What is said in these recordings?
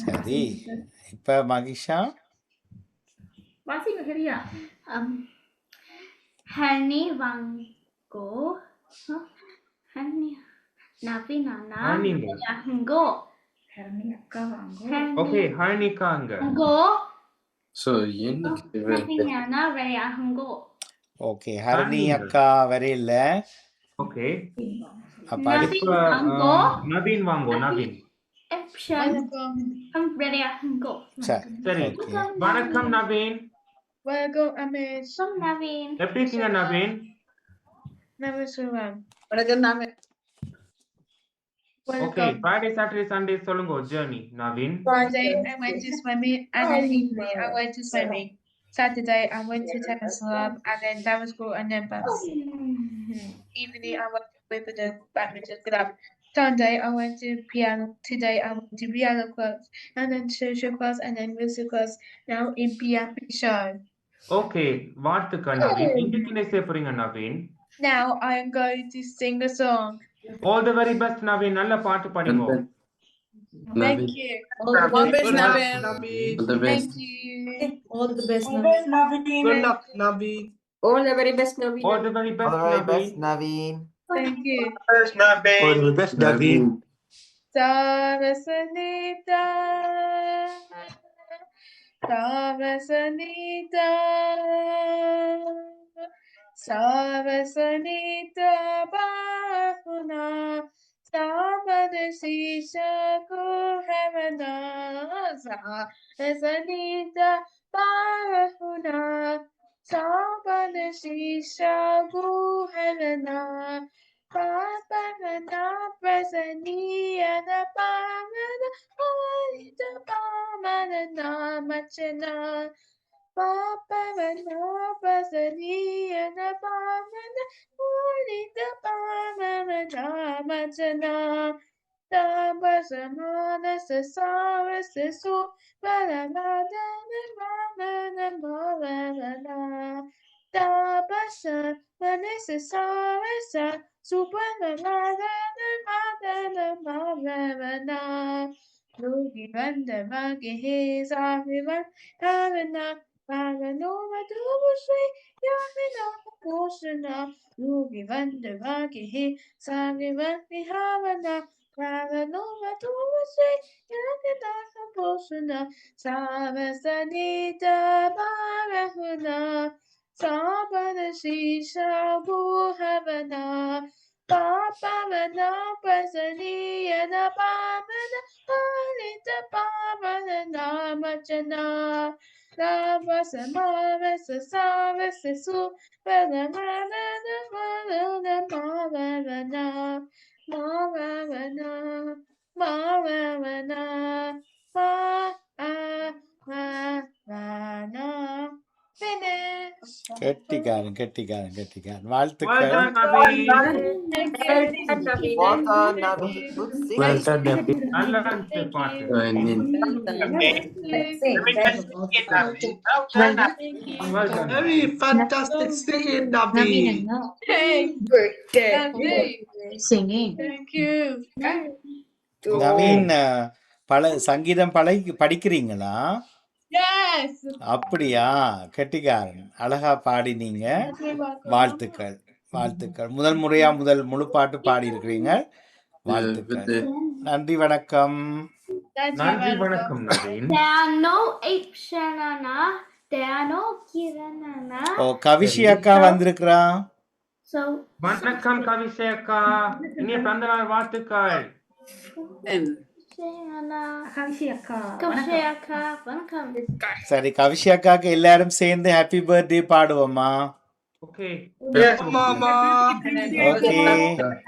சரி. இப்ப மகிஷா வாசிங்க சரியா? Hani Wango. Hani Navinana. Haninga. Hango. Harini அக்கா வாங்கோ. Okay, Harnika அங்க. Hango. So என்னைக்கு Navinana Raya Hango. Okay. Harini Haninga. அக்கா வரையில. Okay. அப்ப இப்ப நவீன் வாங்கோ நவீன். Raya Hango. சரி. ஓகே. வணக்கம் நவீன். வணக்கம் அமேஷ். Naveen. எப்படி இருக்கீங்க நவீன்? நமஸ்காரம். வணக்கம் நாம Okay, Friday, Saturday, Sunday சொல்லுங்க journey Naveen. Friday I went to swimming and then evening I went to swimming. Saturday I went to tennis club and then dance school and then bus. Evening I went to Wimbledon badminton club. Sunday I went to piano. Today I went to piano class and then social class and then music class. Now in piano show. Okay, வாழ்த்துக்கள் நவீன். இன்னைக்கு என்ன செய்ய போறீங்க Naveen? Now I am going to sing a song. All the very best Naveen. நல்ல பாட்டு பாடுங்க. Thank you. all the best Naveen. All the best. Thank you. All the best Naveen. Good luck, Naveen. All the very best Naveen. All the very best Naveen. Naveen. Thank you. Best Naveen. All the best, Naveen. Savasanita, Savasanita, Savasanita, Bahuna, Savadasisha Kuhavana, Savasanita, Bahuna, Savadasisha Kuhavana. Pamana Prasaniya na Pamana Alita Pamana Namachana Pamana Prasaniya na Pamana Alita Pamana Namachana Tabasamana Sasara Sasu Balamada Namana Malamana Tabasa Vanessa Sarasa Superna Logi Vanda Magi His Arrivan Havana Paranova Dubushe Yamina Poshana Logi Vanda Magi His Arrivan Havana Paranova Dubushe Yamina Poshana Savasanita Barahuna Sabana Shisha Buhavana Papamana Prasaniya Pamana Alita Pamana Namachana Navasamara Sasara Sasu Palamana Maravana Maravana Maravana Maravana Finish. Kettikaran Well வாழ்த்துக்கள். done Naveen. Well done, Naveen. Good singing. Well done, Naveen. நல்ல இருந்துச்சு பாட்டு. Well done. Very fantastic singing, Naveen. singing. Thank you. Naveen சங்கீதம் படிக்கிறீங்களா? Yes. அப்படியா? கெட்டிக்காரன். அழகா பாடினீங்க. வாழ்த்துக்கள். முதல் முறையா முழு பாட்டு பாடி இருக்கிறீங்க. வாழ்த்துக்கள். நன்றி வணக்கம். நன்றி வணக்கம் Naveen. There are no Apshanana. There are no Kiranana. ஓ கவிஷி அக்கா வந்திருக்கிறா. So வணக்கம் கவிஷி அக்கா. இனிய பிறந்த நாள் வாழ்த்துக்கள். கவிஷி அக்கா. Kavshay Akka. Vanakkam. சரி கவிஷி அக்காக்கு எல்லாரும் சேர்ந்து ஹாப்பி பர்த்டே பாடுவோமா? Okay. Yes, Mama. Okay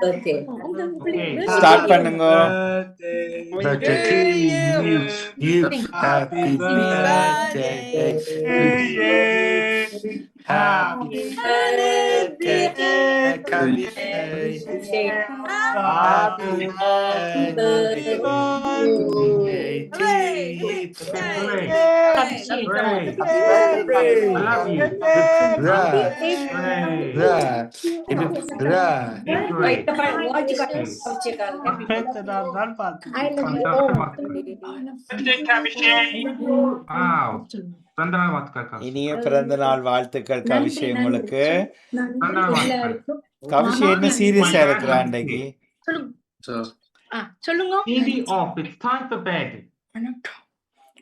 Okay. Start பண்ணுங்க. Birthday to you. Happy birthday to you. Happy birthday, Kavish. Happy birthday to you. Hooray. Hooray. I love you. Right. Hooray. Right. Right. Great. Wow. பிறந்தநாள் வாழ்த்துக்கள் கவிஷ். இனிய பிறந்த நாள் வாழ்த்துக்கள் கவிஷே உங்களுக்கு. பிறந்தநாள் வாழ்த்துக்கள். கவிஷே என்ன சீரியஸா இருக்கிறா அன்றைக்கு? So, TV off. It's time for bed.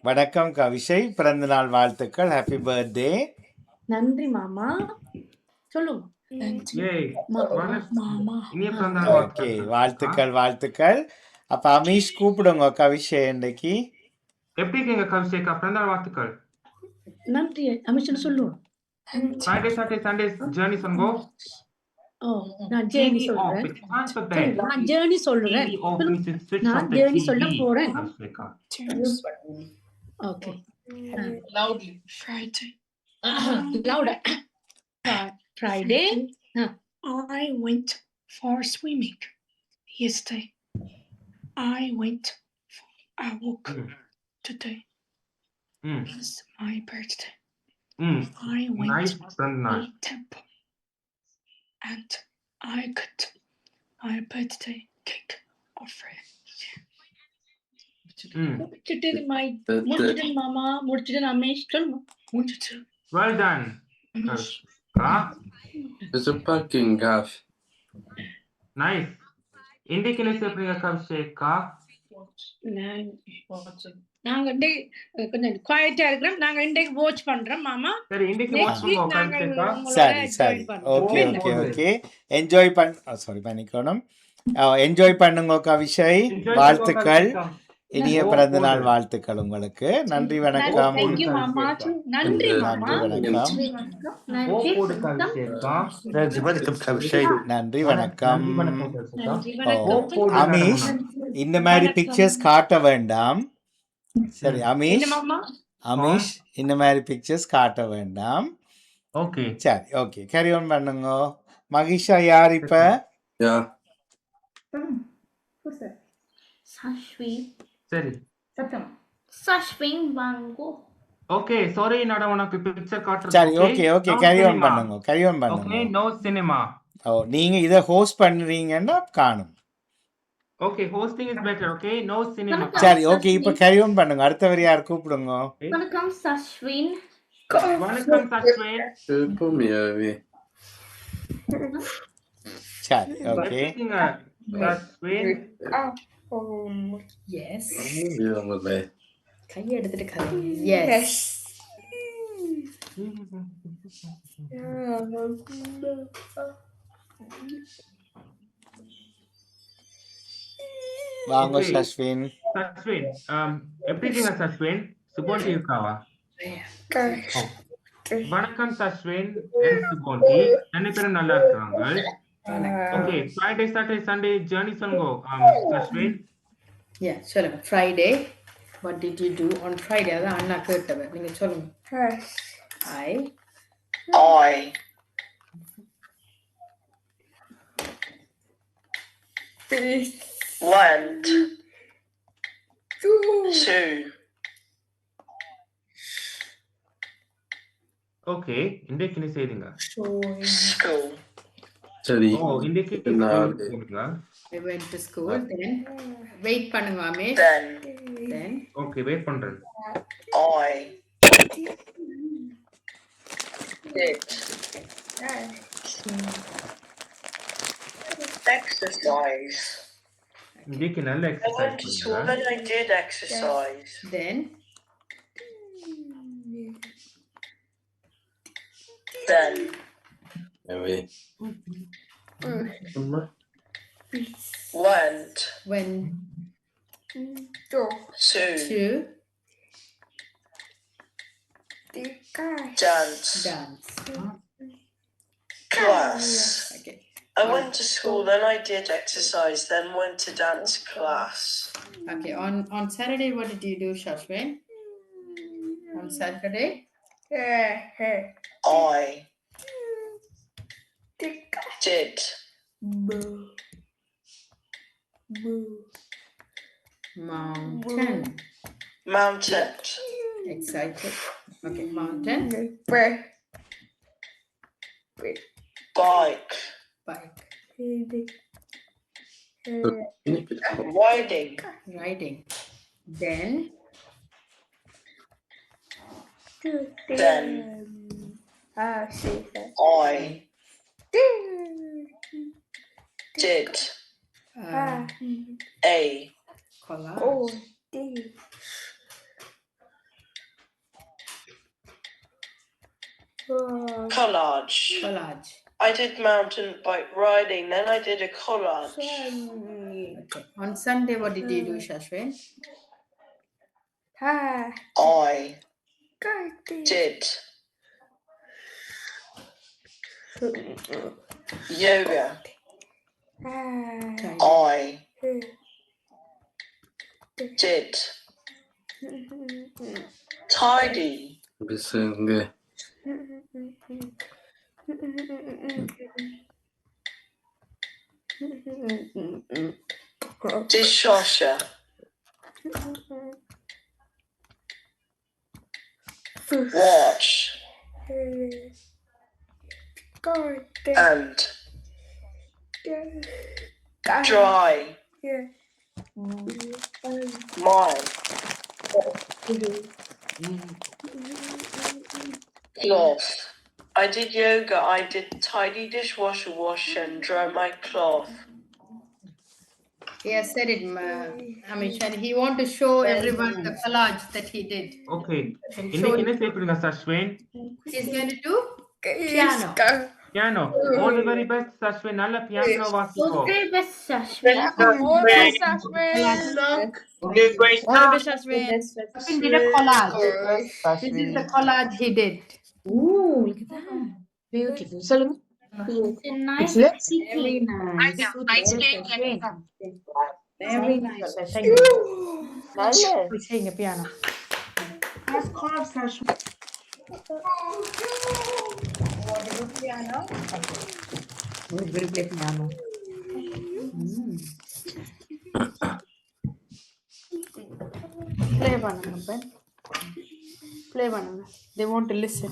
வணக்கம் கவிஷை, பிறந்த நாள் வாழ்த்துக்கள். Happy birthday. நன்றி மாமா. சொல்லுங்க. Yay. இனிய பிறந்தநாள் ஓகே, வாழ்த்துக்கள். வாழ்த்துக்கள் வாழ்த்துக்கள். அப்ப அமீஷ் கூப்பிடுங்க கவிஷை இன்னைக்கு. எப்படி இருக்கீங்க கவிஷேகா? பிறந்தநாள் வாழ்த்துக்கள். நன்றி அமிஷன் சொல்லுவோம். Friday, Saturday, Sundays journeys on go. நான் ஜேர்னி TV off. சொல்றேன். It's time for bed. நான் ஜேர்னி சொல்றேன். TV off means it's switch நான் off the ஜேர்னி சொல்ல TV. போறேன். கவிஷேகா. Okay. Loudly. Friday. Louder. Friday. I went for swimming yesterday. I went for a walk today. It's my birthday. I went Nice to பிறந்தநாள். the temple and I cut my birthday cake of friends. முடிச்சிட்டு the, முடிச்சிட்டு மாமா முடிச்சிட்டு ரமேஷ் சொல்லுங்க. முடிச்சிட்டு. Well done. கவிஷேகா. there's a parking gaff. Nice. இன்னைக்கு என்ன செய்றீங்க கவிஷேகா? நாங்க கொஞ்சம் குவாய்ட்டா இருக்கிறோம். நாங்க இன்றைக்கு வாட்ச் பண்றோம் மாமா. சரி இன்னைக்கு Next வாட்ச் week பண்ணுவோம் நாங்க கவிஷேகா. உங்களோட சரி join சரி, பண்றோம். Okay okay okay. என்ஜாய் பண்ணிக்கணும். என்ஜாய் பண்ணுங்க கவிஷை. வாழ்த்துக்கள். இனிய பிறந்த நாள் வாழ்த்துக்கள் உங்களுக்கு. நன்றி வணக்கம். Thank you மாமா. நன்றி மாமா. நன்றி வணக்கம். போடு கவிஷேகா. Welcome, Kavshay. நன்றி வணக்கம். நன்றி ஓ, வணக்கம். அமீஷ் இந்த மாதிரி பிக்சர்ஸ் காட்ட வேண்டாம். சரி அமீஷ், என்ன மாமா? அமீஷ் இந்த மாதிரி பிக்சர்ஸ் காட்ட வேண்டாம். ஓகே. சரி ஓகே, கேரி ஆன் பண்ணுங்க. மகிஷா யார் இப்ப? Yeah. Sashwin. சரி. சத்தம். Sashwin Bango. ஓகே சாரி நட உனக்கு பிக்சர் காட்டுறது. சரி ஓகே ஓகே, கேரி ஆன் பண்ணுங்க, கேரி ஆன் ஓகே பண்ணுங்க. No cinema. ஓ, நீங்க இத ஹோஸ்ட் பண்றீங்கன்னா காணும். Okay hosting is better. Okay no cinema. சரி ஓகே, இப்ப கேரி ஆன் பண்ணுங்க. அடுத்தவர் யார் கூப்பிடுங்க. Welcome Sashwin. வணக்கம் சச்வேன். Pull me over. சரி ஓகே. எப்படிங்க Sashwin? Yes. Yeah, I'm with me. கையை எடுத்துட்டு கதை. Yes. வாங்க Okay. சஸ்வின். சச்வேன் எப்படி இருக்கீங்க சச்வேன்? சுகோண்டி இருக்காவா? வணக்கம் சச்வேன் and சுகோண்டி. ரெண்டு பேரும் நல்லா இருக்காங்க. Okay Friday Saturday Sunday journey சொல்லுங்க சச்வேன். Yeah, சொல்லுங்க. Friday. What did you do on Friday? அதான் அண்ணா கேட்டவ. நீங்க சொல்லுங்க. I Went to ஓகே இன்றைக்கு என்ன செய்தீங்க? school. Sorry. ஓ இன்றைக்கு நான் போறீங்களா? I went to school. Then wait பண்ணுங்க மாமே. Then ஓகே வெயிட் பண்றேன். I did exercise. இன்றைக்கு நல்ல I went to school exercise and I did exercise. then Then Maybe. went when to to dance dance. class. Okay. I went to school, then I did exercise, then went to dance class. Okay. On Saturday, what did you do, Shashwin? On Saturday? I did Mountain. mountain. Excited. Okay, Martin. Bike. Bike. Riding. Riding. Then. Then. I. Did. A. Collage. Collage. Collage. I did mountain bike riding, then I did a collage. Okay. On Sunday, what did you do, Shashwin? I did yoga. I did tidy. Bisenge. Dishwasher. Watch. And dry. Mine. Cloth. I did yoga. I did tidy dishwasher, wash and dry my cloth. He has said it, Amish, and he want to show everyone the collage that he did. Okay. Okay, இன்னைக்கு என்ன செய்யப்படுங்க Sashvin? He's going to do piano. Piano. All the very best Sashvin. நல்ல piano வாசிப்போ. Okay, best Shashwin. All the best, Shashwin. Shashwin did a collage. This is the collage he did. Ooh, look at that. Beautiful. Solomon. It's a nice Very city. nice. Very nice. Thank you. We're playing a piano. That's carved Shashwin. Piano. We will play piano. Play பண்ணுங்க Ben. Play பண்ணுங்க. They want to listen.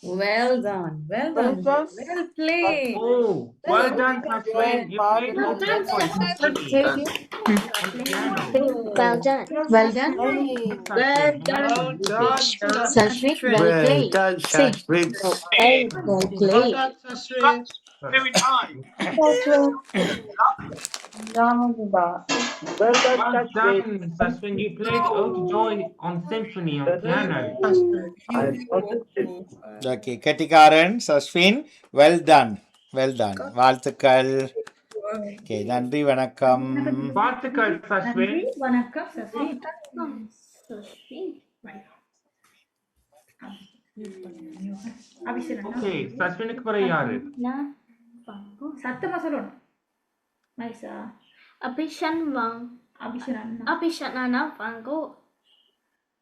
Well done. Well done. Well played. Oh, well done, Sashwin. You played Well good done, for symphony on piano. Well done. Well done. Sashwin, done. Well done, Sashwin, well Well played. done, Say. Shashwin. Well played. Shashwin. Very nice. Well done, Well Shashwin. done, Sashwin. You played Ode to Joy on symphony on piano. Okay Kettikaran சஸ்வின் well done well done வாழ்த்துக்கள். Okay நன்றி வணக்கம். வாழ்த்துக்கள், Sashwin. வணக்கம் Sasi. Abhishek Okay, Sashwinuக்கு பிறகு யாரு? சத்தமா சொல்லணும். Mieza Abhishan Wang. Abhishek Abhishanana Wango.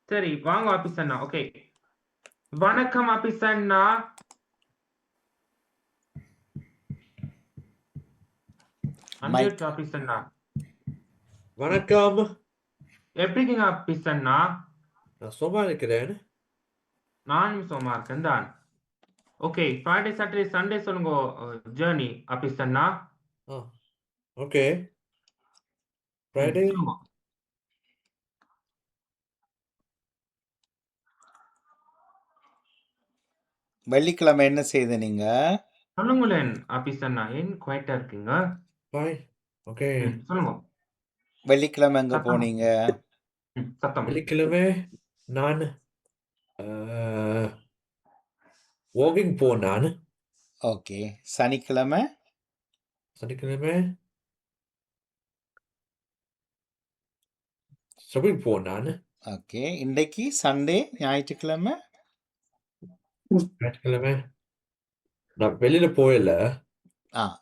சரி, வாங்க அபிசன்னா. ஓகே, வணக்கம் அபிசன்னா. Mike. அபிசன்னா வணக்கம். எப்படி இருக்கீங்க அபிசன்னா? நான் சும்மா இருக்கிறேன். நானும் சும்மா இருக்கேன் தான். ஓகே, ஃப்ரைடே சாட்டர்டே சண்டே சொல்லுங்க ஜேர்னி அபிசன்னா. ஓகே. ஃப்ரைடே வெள்ளிக்கிழமை என்ன செய்த நீங்க? சொல்லுங்களேன் அபிசன்னா, ஏன் குவைட்டா இருக்கீங்க? ஃபைன். ஓகே. சொல்லுங்க. வெள்ளிக்கிழமை எங்க சத்தமா. போனீங்க? சத்தம். வெள்ளிக்கிழமை நான் வாக்கிங் போனான். ஓகே சனிக்கிழமை? சனிக்கிழமை ஷாப்பிங் போனான். ஓகே இன்றைக்கு சண்டே ஞாயிற்றுக்கிழமை? ஞாயிற்றுக்கிழமை நான் வெளியில போயில.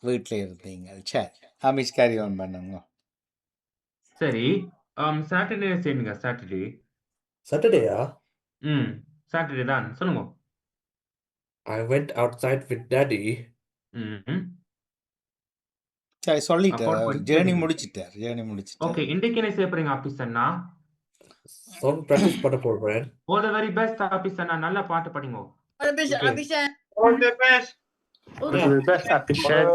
வீட்டில் இருந்தீங்க. சரி ஹமிஷ் கேரி ஆன் பண்ணுங்க. சரி, சாட்டர்டே செய்யுங்க. சாட்டர்டே. சாட்டர்டேயா? சாட்டர்டே தான் சொல்லுங்க. I went outside with daddy. சரி சொல்லிட்டார். அப்போ ஜேர்னி முடிச்சிட்டார். ஜேர்னி முடிச்சிட்டார். ஓகே, இன்றைக்கு என்ன செய்ய போறீங்க ஆபீசர்னா? சாங் பிராக்டிஸ் பண்ண போறேன். ஆல் தி வெரி பெஸ்ட் ஆபீசர்னா. நல்ல பாட்டு படிங்க. All the best. All the best, Abhishan.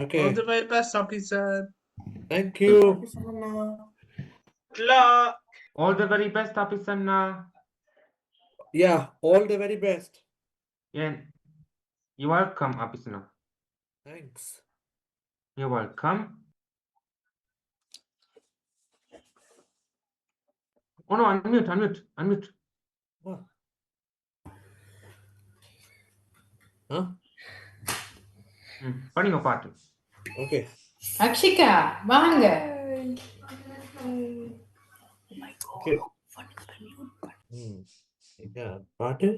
Okay. All the very best, officer. Thank you. Good luck. All the very best ஆபீசர்னா. Yeah, all the very best. And you welcome ஆபீசர்னா. Thanks. You welcome. Oh no, unmute. What? Huh? படிங்க பாட்டு. Okay. Akshika வாங்க. Okay. Yeah, பாட்டு.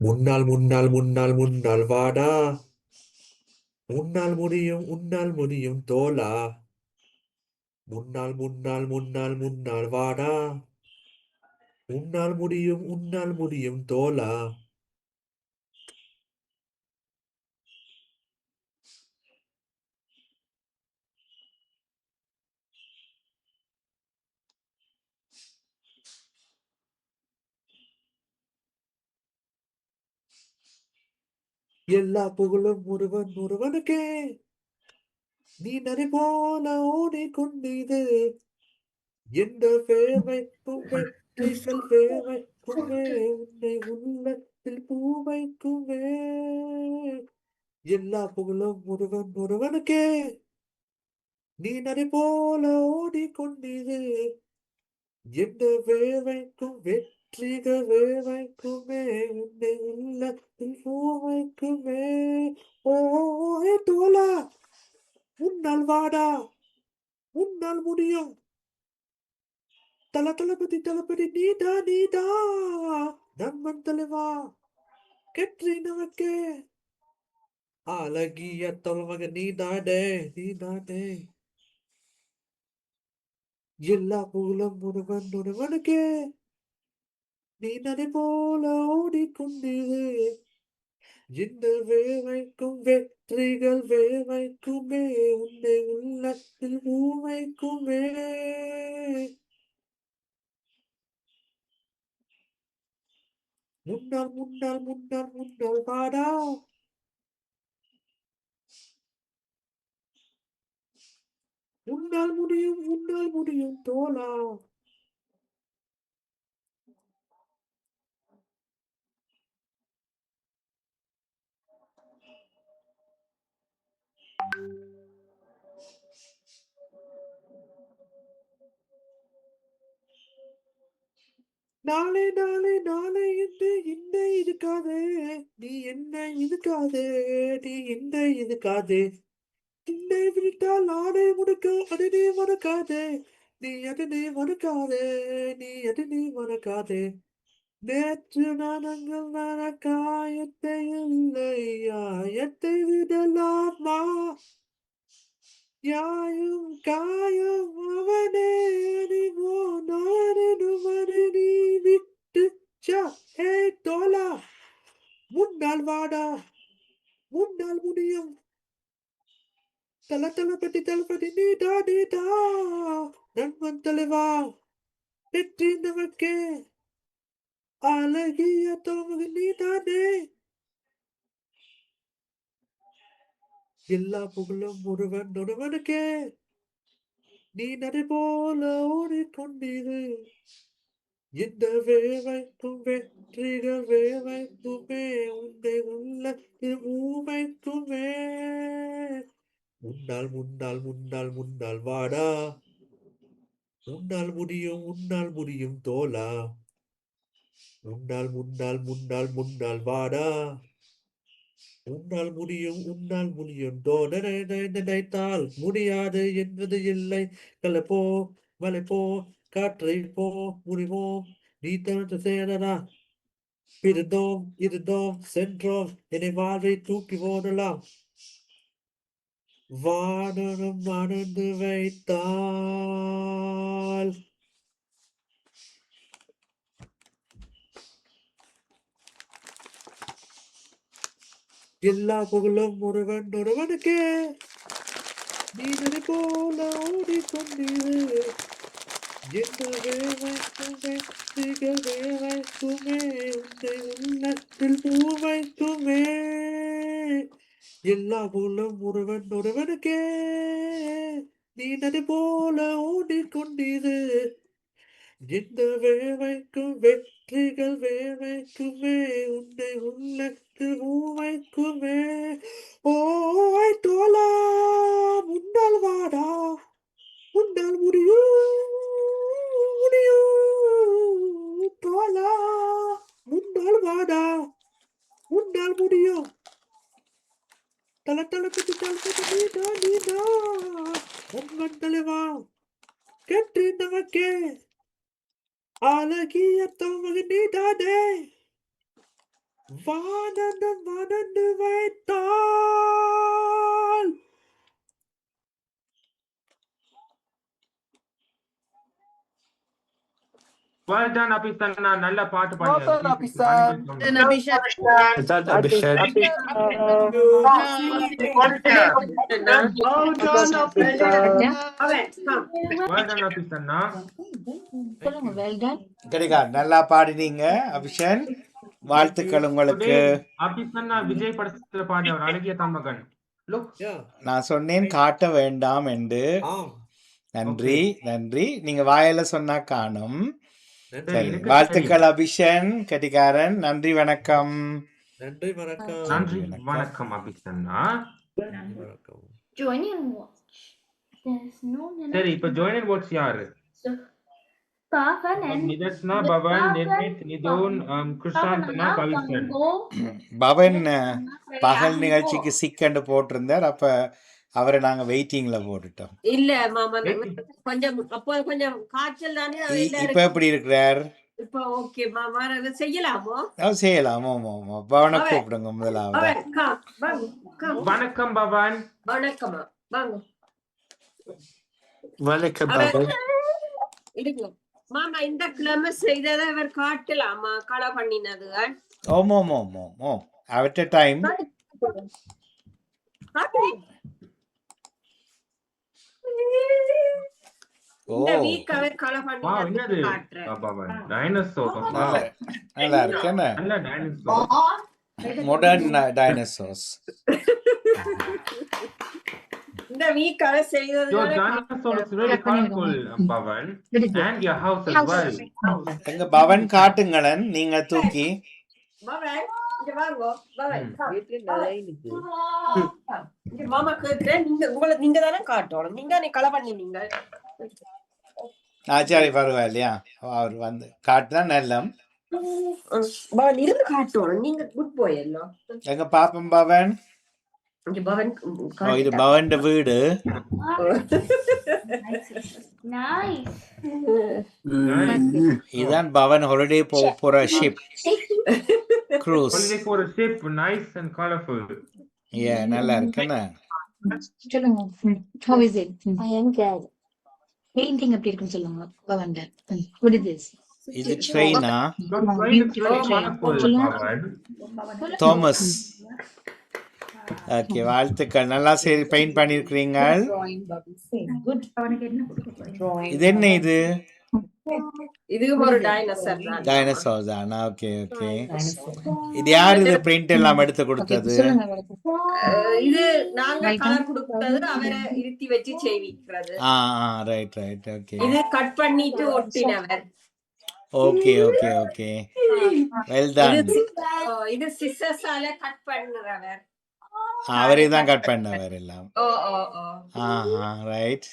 முன்னால் முன்னால் முன்னால் முன்னால் வாடா, உன்னால் முடியும் உன்னால் முடியும் தோலா. முன்னால் முன்னால் முன்னால் முன்னால் வாடா, உன்னால் முடியும் தோலா. எல்லா புகழும் ஒருவனுக்கே, நீ நரி போல ஓடிக்கொண்டீது. எந்த வேவைக்குமே வேவைக்குமே உன்னை உள்ளத்தில் பூவைக்குமே. எல்லா புகழும் ஒருவனுக்கே, நீ நரி போல ஓடிக்கொண்டீது. எந்த வேவைக்கும் வெற்றிக வேவைக்குமே உன்னை உள்ளத்தில் பூவைக்குமே. ஓ தோலா, உன்னால் வாடா, உன்னால் முடியும். தளபதி நீதா நண்பன் தலைவா, கெற்றி நமக்கே அழகிய தொல்மக நீதாடே. எல்லா புகழும் ஒருவனுக்கே, நீ நதி போல ஓடிக்கொண்டீது. இந்த வேவைக்கும் வெற்றிகள் வேவைக்குமே உன்னை உள்ளத்தில் ஊமைக்குமே முன்னால் முன்னால் முன்னால் முன்னால் வாடா உன்னால் முடியும் தோழா நாளை நாளை நாளை என்று இந்த இருக்காதே நீ என்ன இருக்காதே நீ இந்த இருக்காதே திண்ணை விட்டால் நாளை முடுக்க அடனே மறக்காதே நீ அடனே மறக்காதே நீ அடனே மறக்காதே நேற்று நானங்கள் காயத்தை இல்லை யாயத்தை விடலாமா யாயும் காயம் அவனே அறிவோ நானும் நீ விட்டு ஹே தோலா முன்னால் வாடா முன்னால் முடியும் தளபதி நீடா நண்பன் தலைவா வெற்றி நமக்கே அழகிய தோமது நீதானே எல்லா புகழும் ஒருவனுக்கே நீ நடை போல ஓடிக்கொண்டீரு இந்த வேவைக்கும் வெற்றிகள் வேவைக்குமே உன்னை உள்ள ஊமைக்குமே முன்னால் வாடா உன்னால் முடியும் தோலா முன்னால் வாடா உன்னால் முடியும் தோழனை நினைத்தால் முடியாது என்பது இல்லை கலப்போ மலைப்போ காற்றை போ முடிவோம் நீ தனது சேரனா இருந்தோம் சென்றோம் என்னை வாழ்வை தூக்கி ஓடலாம் வானனும் நடந்து வைத்தால் எல்லா புகழும் ஒருவனுக்கே நீ நினை போல ஓடிக்கொண்டீரு எந்த வேவைக்கும் வெற்றிகள் வேவைக்குமே உன்னை உள்ளத்தில் பூவைக்குமே எல்லா புகழும் ஒருவனுக்கே நீ நினை போல ஓடிக்கொண்டீரு எந்த வேவைக்கும் வெற்றிகள் வேவைக்குமே உன்னை உள்ளத்தில் ஊமைக்குமே ஓய் தோலா முன்னால் வாடா முன்னால் முடியும் தோலா முன்னால் வாடா முன்னால் முடியும் தளபதி நீடா உங்கள் தலைவா கெட்டு நமக்கே அழகிய தோமது நீதானே வானந்து வைத்தால் Well done, Abhisana. நல்ல பாட்டு Well done, பாடியா. சொல்லுங்க well done. கிடைக்கா நல்லா பாடினீங்க அபிஷன். வாழ்த்துக்கள் உங்களுக்கு. அபிஷன்னா விஜய் படத்துல பாடியவர் அழகிய தம்பகன். நான் சொன்னேன் காட்ட வேண்டாம் என்று. நன்றி நன்றி. நீங்க வாயில சொன்னா காணும். சரி, வாழ்த்துக்கள் அபிஷன் கெட்டிக்காரன். நன்றி வணக்கம். நன்றி வணக்கம். நன்றி வணக்கம் அபிஷன்னா. Join and watch. There's no சரி, இப்ப join and watch யாரு? So, Pavan and Nitharshana, Pawan, நிர்மித், நிதோன், கிருஷாந்தனா, Pavithran. Pawan பகல் நிகழ்ச்சிக்கு சிக்கண்டு போட்டிருந்தார். அப்ப அவரை நாங்க வெயிட்டிங்ல போட்டுட்டோம். இல்ல மாமா கொஞ்சம் அப்போ கொஞ்சம் காய்ச்சல் தானே. இப்ப எப்படி இருக்கிறார்? இப்ப ஓகே மாமா செய்யலாமோ? செய்யலாமோ? பவனை கூப்பிடுங்க முதலாவது. வணக்கம் பவன். வணக்கம் வாங்க. வணக்கம் பவன். மாமா இந்த கிழமை செய்ததை அவர் காட்டலாமா களை பண்ணினது? ஓமோ அவற்ற டைம் ஓ இந்த வீக் அவர் கலை வா பண்ணி என்னது காட்டுறேன் பவன் டைனோசர் நல்ல நல்லா இருக்கு என்ன நல்ல டைனோசர் மாடர்ன் டைனோசர்ஸ் இந்த வீக் அவர் செய்தது Your dinosaur is really colorful, Pavan, and your house as well. எங்க பவன் காட்டுங்களன் நீங்க தூக்கி பவன் இங்க வாங்க பவன் இங்க மாமா கேக்குறேன் நீங்க தானே காட்டணும் நீங்க கலை பண்ணினீங்க ஆச்சாரி பரவாயில்லையா அவர் வந்து காட்டுனா நல்லம் பவன் இருந்து காட்டணும் நீங்க குட் பாய் எல்லாம் எங்க பாப்பம் பவன் இங்க பவன் ஓ இது பவன் வீடு Nice. இதான் பவன் ஹாலிடே போற ship cruise Holiday for a ship, nice and colorful. ஏ நல்லா இருக்குண்ணா சொல்லுங்க how is it I am glad painting எப்படி இருக்குன்னு சொல்லுங்க பவன்ட what is this இது ட்ரெயினா Your train is really colorful, Pavan. Thomas okay வாழ்த்துக்கள் நல்லா சரி பெயிண்ட் பண்ணிருக்கீங்க good இது என்ன இது இதுவும் ஒரு டைனோசர் தான் டைனோசர் தானா ஓகே ஓகே இது யார் இது பிரிண்ட் எல்லாம் எடுத்து கொடுத்தது இது நாங்க கலர் கொடுத்தது அவரை இருத்தி வச்சு செய்விக்கிறது ரைட் ரைட் ஓகே இது கட் பண்ணிட்டு ஒட்டினவர் okay okay okay well done இது சிசர்ஸால கட் பண்ணுறவர் அவரே தான் கட் பண்ணவர் எல்லாம் ஓ ஓ ஓ ரைட்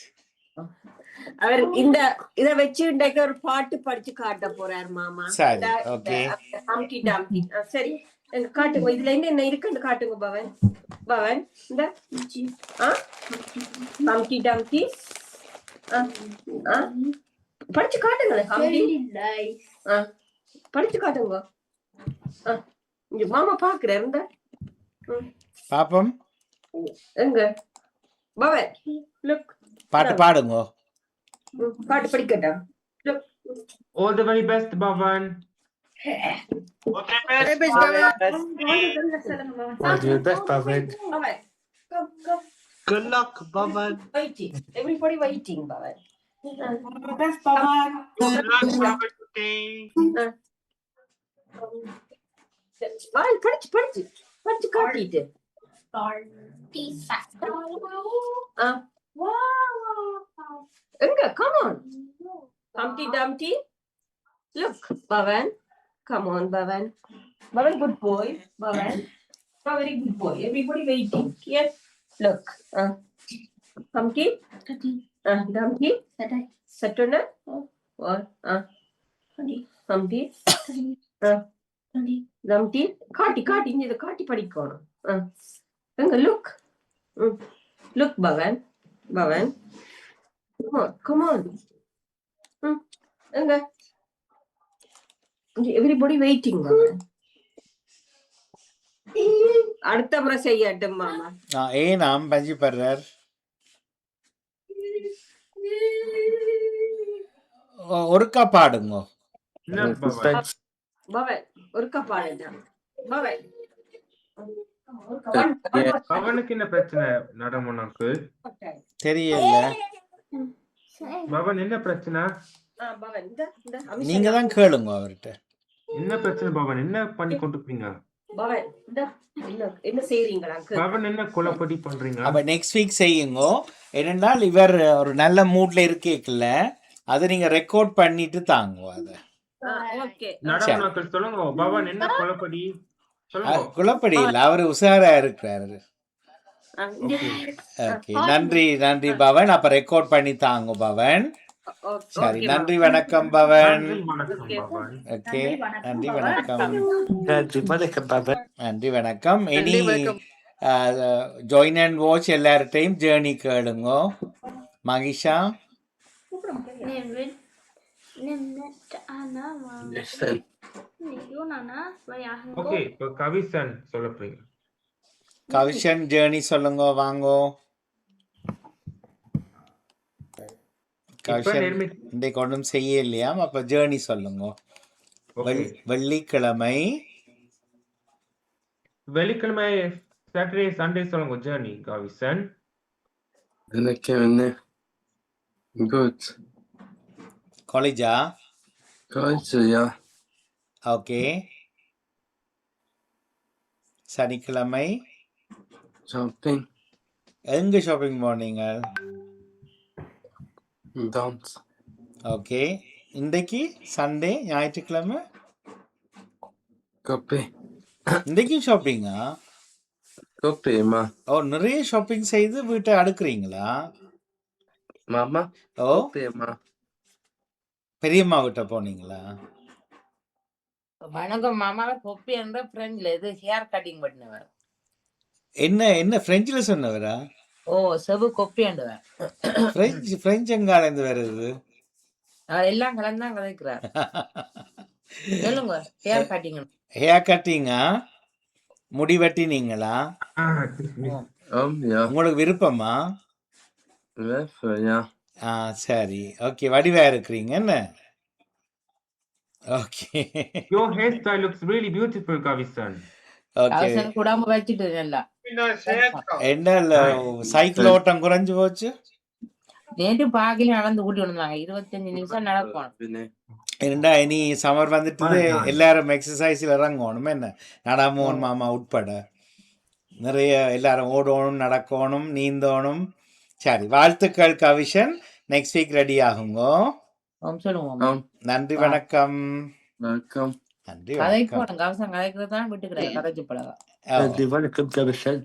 அவர் இத வச்சு இன்றைக்கு ஒரு பாட்டு படிச்சு காட்ட போறார் மாமா சரி ஓகே ஹம்டி டம்டி சரி எங்க காட்டுங்க இதுல என்ன இருக்குன்னு காட்டுங்க பவன் பவன் இந்த ஹம்டி டம்டி படிச்சு காட்டுங்களேன் ஹம்டி படிச்சு காட்டுங்க இங்க மாமா பாக்குறாரு இந்த பாப்பம் எங்க பவன் லுக் பாட்டு பாடுங்க பாட்டு படிக்கட்டா All the very best, Pavan. All the best, Pavan. Good luck, Pavan. Waiting. Everybody waiting, Pavan. Best, Pavan. Good luck, Pavan. படிச்சு காட்டிட்டு எங்க come on Humpty Dumpty look Pavan come on Pavan good boy Pavan very good boy everybody waiting yes look Humpty Dumpty Saturna what Humpty Dumpty காட்டி இங்க இத காட்டி படிக்கணும் எங்க look Pavan come on எங்க everybody waiting அடுத்த முறை செய்யட்டும் மாமா நாம் பஞ்சி பர்றார் ஒருக்கா பாடுங்க பவன் ஒருக்கா பாடுங்க பவன் பவனுக்கு என்ன பிரச்சனை நடமுனக்கு தெரியல பவன் என்ன பிரச்சனை பவன் நீங்க தான் கேளுங்க அவர்கிட்ட என்ன பிரச்சனை பவன் என்ன பண்ணி கொண்டிருக்கீங்க பவன் என்ன செய்றீங்களா பவன் என்ன கொலைப்படி பண்றீங்க அப்ப நெக்ஸ்ட் வீக் செய்யுங்க ஏனென்றால் இவர் ஒரு நல்ல மூட்ல இருக்கேக்கல அதை நீங்க ரெக்கார்ட் பண்ணிட்டு தாங்க அத ஓகே நடமுனக்கு சொல்லுங்க பவன் என்ன கொலைப்படி சொல்லுங்க குழப்படி இல்ல அவரு உஷாரா இருக்கிறாரு ஓகே நன்றி பவன் அப்ப ரெக்கார்ட் பண்ணி தாங்க பவன் சரி நன்றி வணக்கம் பவன் ஓகே நன்றி வணக்கம் நன்றி வணக்கம் இனி ஜாயின் அண்ட் வாட்ச் எல்லார்ட்டையும் ஜேர்னி கேளுங்க மகிஷா ஓகே இப்போ கவிசன் சொல்ல போறீங்க கவிஷன் ஜேர்னி சொல்லுங்க வாங்கோ கவிஷன் இன்றைக்கு ஒன்றும் செய்ய இல்லையா அப்ப ஜேர்னி சொல்லுங்க வெள்ளிக்கிழமை வெள்ளிக்கிழமை சாட்டர்டே சண்டே சொல்லுங்க ஜேர்னி காவிசன். எனக்கு வந்து good. காலேஜா? College, ja. ஓகே. சனிக்கிழமை Shopping. எங்க ஷாப்பிங் போனீங்க? Dance. ஓகே. இன்றைக்கு சண்டே ஞாயிற்றுக்கிழமை Copy. இன்றைக்கும் ஷாப்பிங்கா? Copy, ma. ஓ, நிறைய ஷாப்பிங் செய்து வீட்டை அடுக்குறீங்களா? Mamma. ஓ, Copy, ma. பெரியம்மா வீட்டை போனீங்களா? வணக்கம் மாமாவை கொப்பி என்ற பிரெஞ்சில் இது ஹேர் கட்டிங் பண்ணினவர். என்ன பிரெஞ்சில் சொன்னவரா? ஓ செபு கொப்பி என்றவர். பிரெஞ்சு எங்காலேருந்து வருது? அவர் எல்லாம் கலந்தான் கதைக்கிறார். சொல்லுங்க ஹேர் கட்டிங். ஹேர் கட்டிங்கா? முடி வெட்டினீங்களா? Ja. உங்களுக்கு விருப்பமா? Varför, ja. சரி, ஓகே. வடிவா இருக்கிறீங்க என்ன? Okay. Your hairstyle looks really beautiful, Kavisan. Okay. அவசரம் கூடாம வச்சுட்டு நல்லா. என்ன சைக்கிள் ஓட்டம் குறைஞ்சு போச்சு? நேற்று பாகில நடந்து கூட்டி வந்தாங்க. 25 நிமிஷம் நடக்கணும். என்னடா இனி சம்மர் வந்துட்டு எல்லாரும் எக்ஸசைஸ்ல இறங்கணும் என்ன? நடாமோன் மாமா உட்பட நிறைய எல்லாரும் ஓடணும், நடக்கணும், நீந்தோணும். சரி, வாழ்த்துக்கள் கவிஷன். நெக்ஸ்ட் வீக் ரெடி ஆகுங்கோ. சொல்லுங்க. நன்றி, வணக்கம். Welcome. நன்றி, கதைக்கு வணக்கம். போனோம். கவசம் கதைக்கிறது தான் விட்டுக்கிறேன். கதைச்சு பழக. வணக்கம் கவிஷன்.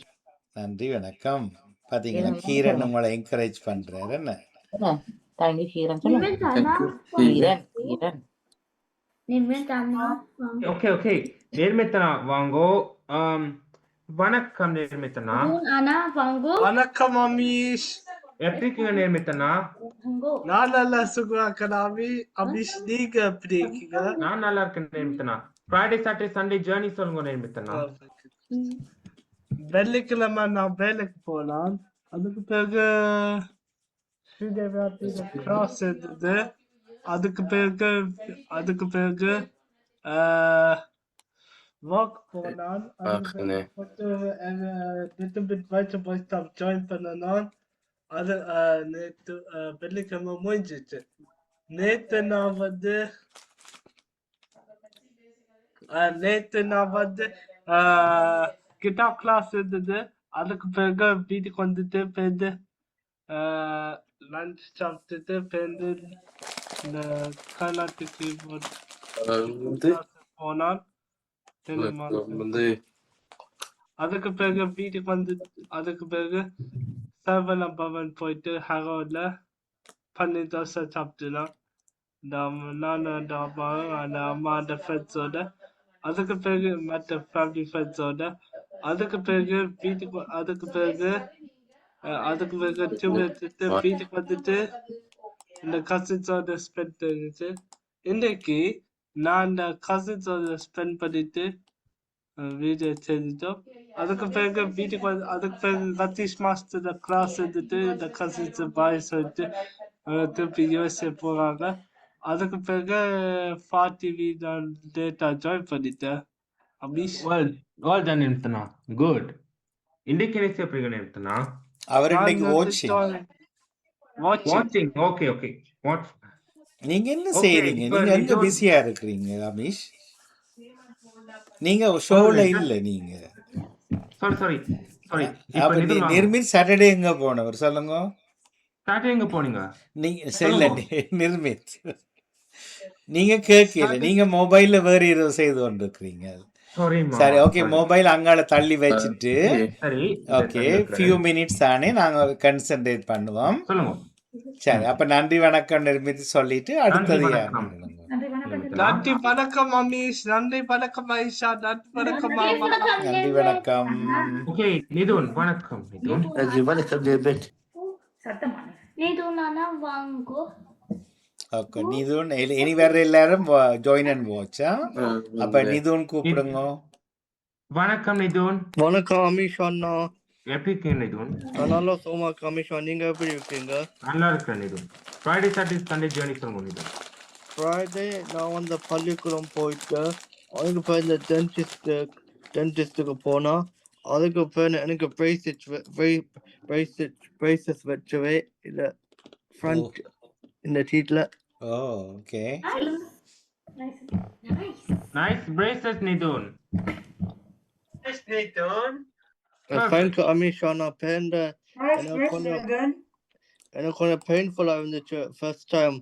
நன்றி, வணக்கம். பாத்தீங்கன்னா கீரன் உங்களை என்கரேஜ் பண்றாரு என்ன? தேங்க்யூ கீரன். சொல்லுங்க கீரன். Okay, okay. நிர்மித்தனா வாங்கோ. வணக்கம் நிர்மித்தனா. ஆனா வாங்கோ. வணக்கம் அமீஷ். எப்படி இருக்கீங்க நிர்மித்தனா? நான் நல்லா சுகராக்கேன் அமீஷ். நீங்க எப்படி இருக்கீங்க? நான் நல்லா இருக்கேன் நிர்மித்தனா. ஃப்ரைடே சாட்டர்டே சண்டே ஜேர்னி சொல்லுங்க நிர்மித்தனா. வெள்ளிக்கிழமை நான் வேலைக்கு போனேன். அதுக்கு பிறகு கிளாஸ் இருந்தது. அதுக்கு பிறகு வாக் போனான். லிட்டில் பிட் வைட்டர் பாய் ஸ்டாப் ஜாயின் பண்ணனான். அது நேற்று வெள்ளிக்கிழமை முடிஞ்சிச்சு. நேற்று நான் வந்து கிட்டார் கிளாஸ் இருந்தது. அதுக்கு பிறகு வீட்டுக்கு வந்துட்டு பேருந்து லஞ்ச் சாப்பிட்டுட்டு பேருந்து இந்த கர்நாடிக் போனான். அதுக்கு பிறகு வீட்டுக்கு வந்து சரவண பவன் போயிட்டு ஹரோட்ல பன்னீர் தோசை சாப்பிட்டுலாம். நானும் அந்த அம்மா அந்த ஃப்ரெண்ட்ஸோட. அதுக்கு பிறகு மற்ற ஃபேமிலி ஃப்ரெண்ட்ஸோட. அதுக்கு பிறகு வீட்டுக்கு வந்துட்டு இந்த கசின்ஸோட ஸ்பெண்ட் இருந்துச்சு. இன்னைக்கு நான் அந்த கசின்ஸோட ஸ்பெண்ட் பண்ணிட்டு வீடியோ செஞ்சுட்டோம். அதுக்கு பிறகு ரத்தீஷ் மாஸ்டர் கிளாஸ் எடுத்துட்டு இந்த கசின்ஸ் பாய் சொல்லிட்டு திருப்பி யூஎஸ்ஏ போறாங்க. அதுக்கு பிறகு 40 நான் டேட்டா ஜாயின் பண்ணிட்டேன். அமீஷ். Well done நிர்மித்தனா. Good. இன்னைக்கு என்ன செய்யறீங்க நிர்மித்தனா? அவர் இன்னைக்கு வாட்சிங். ஓகே. வாட்ச். நீங்க என்ன செய்றீங்க? நீங்க எங்க பிஸியா இருக்கிறீங்க அமீஷ்? நீங்க ஷோல இல்ல நீங்க. சாரி. அப்ப நிர்மித் சாட்டர்டே எங்க போனவர் சொல்லுங்க. சாட்டர்டே எங்க போனீங்க? நீங்க செல்ல நிர்மித் நீங்க கேட்கல. நீங்க மொபைல்ல வேற ஏதோ செய்து கொண்டு இருக்கிறீங்க. சரி, ஓகே. மொபைல் அங்கால தள்ளி வச்சுட்டு ஓகே ஃபியூ மினிட்ஸ் தானே நாங்க கன்சென்ட்ரேட் பண்ணுவோம். சரி, அப்ப நன்றி வணக்கம் நிர்மித் சொல்லிட்டு அடுத்தது நன்றி வணக்கம் அமீஷ். நன்றி வணக்கம் ஐஷா. நன்றி வணக்கம் மாமா. நன்றி வணக்கம். ஓகே நிதுன் வணக்கம். நிதுன் வணக்கம் நிர்மித். நிதுன் வாங்கோ. ஓகே நிதுன் இனி வேற எல்லாரும் ஜாயின் அண்ட் வாட்ச். அப்ப நிதுன் கூப்பிடுங்க. வணக்கம் நிதுன். வணக்கம் அமீஷ் அண்ணா. எப்படி இருக்கீங்க நிதுன்? நல்லா சோமா அமீஷ். நீங்க எப்படி இருக்கீங்க? நல்லா இருக்கேன் நிதுன். ஃப்ரைடே சாட்டர்டே சண்டே ஜேர்னி சொல்லுங்க நிதுன். ஃப்ரைடே நான் வந்து பள்ளிக்கூடம் போயிட்டு அதுக்கு போய் இந்த டென்டிஸ்ட் டென்டிஸ்டுக்கு போனா அதுக்கு பேர் எனக்கு braces வச்சவே இல்ல ஃப்ரண்ட் இந்த டீத்ல. ஓ okay. Nice braces, Nidun. Yes, Nathan. Thank you, Amisha. நான் பேண்ட எனக்கு கொஞ்சம் பெயின்ஃபுல்லா இருந்துச்சு ஃபர்ஸ்ட் டைம்